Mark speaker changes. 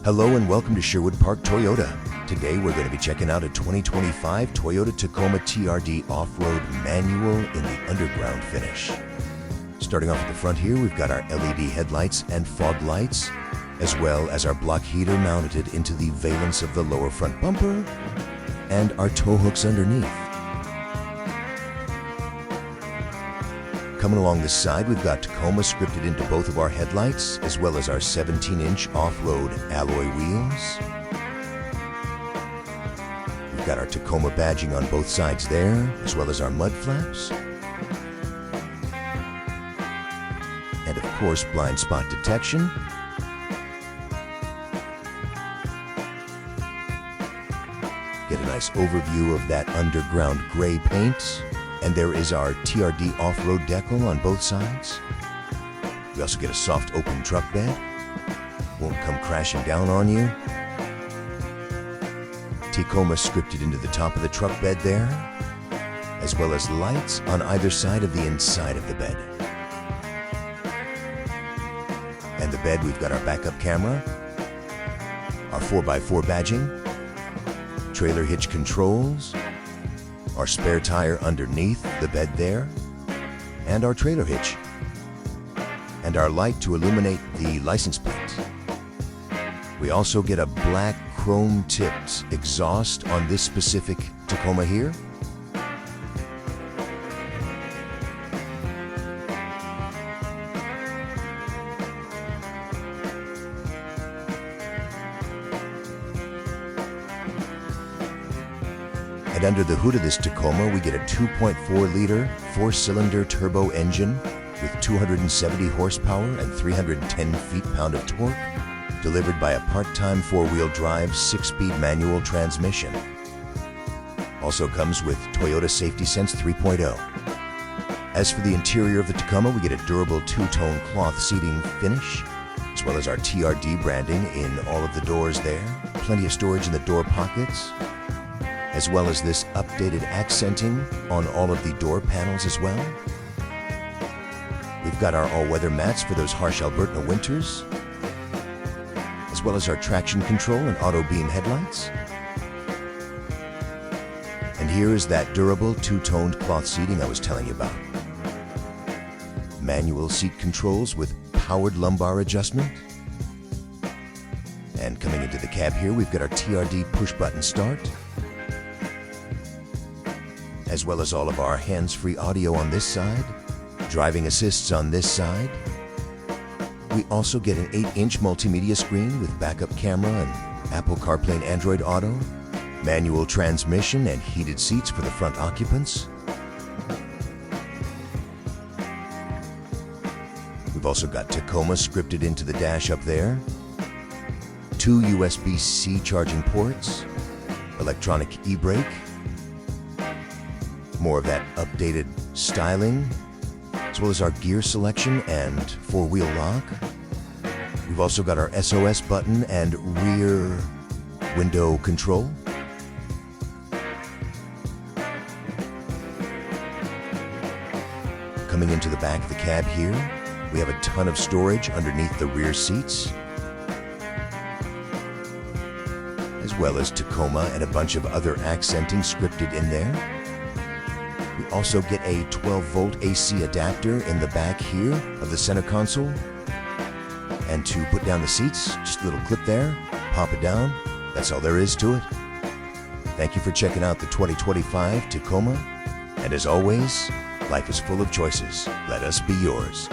Speaker 1: Hello and welcome to Sherwood Park Toyota. Today we're going to be checking out a 2025 Toyota Tacoma TRD Off-Road manual in the underground finish. Starting off at the front here, we've got our LED headlights and fog lights, as well as our block heater mounted into the valance of the lower front bumper, and our tow hooks underneath. Coming along the side, we've got Tacoma scripted into both of our headlights, as well as our 17-inch off-road alloy wheels. We've got our Tacoma badging on both sides there, as well as our mud flaps. And of course, blind spot detection. Get a nice overview of that underground gray paint. And there is our TRD off-road decal on both sides. We also get a soft open truck bed. Won't come crashing down on you. Tacoma scripted into the top of the truck bed there, as well as lights on either side of the inside of the bed. And the bed, we've got our backup camera, our 4x4 badging, trailer hitch controls, our spare tire underneath the bed there, and our trailer hitch, and our light to illuminate the license plate. We also get a black chrome-tipped exhaust on this specific Tacoma here. And under the hood of this Tacoma, we get a 2.4-liter, 4-cylinder turbo engine with 270 horsepower and 310 feet-pound of torque, delivered by a part-time 4-wheel drive 6-speed manual transmission. Also comes with Toyota Safety Sense 3.0. As for the interior of the Tacoma, we get a durable 2-tone cloth seating finish, as well as our TRD branding in all of the doors there. Plenty of storage in the door pockets, as well as this updated accenting on all of the door panels as well. We've got our all-weather mats for those harsh Alberta winters, as well as our traction control and auto beam headlights. And here is that durable 2-toned cloth seating I was telling you about. Manual seat controls with powered lumbar adjustment. And coming into the cab here, we've got our TRD push-button start, as well as all of our hands-free audio on this side, driving assists on this side. We also get an 8-inch multimedia screen with backup camera and Apple CarPlay and Android Auto, manual transmission and heated seats for the front occupants. We've also got Tacoma scripted into the dash up there, 2 USB-C charging ports, electronic e-brake, more of that updated styling, as well as our gear selection and 4-wheel lock. We've also got our SOS button and rear window control. Coming into the back of the cab here, we have a ton of storage underneath the rear seats, as well as Tacoma and a bunch of other accenting scripted in there. We also get a 12-volt AC adapter in the back here of the center console. And to put down the seats, just a little clip there, pop it down. That's all there is to it. Thank you for checking out the 2025 Tacoma. And as always, life is full of choices. Let us be yours.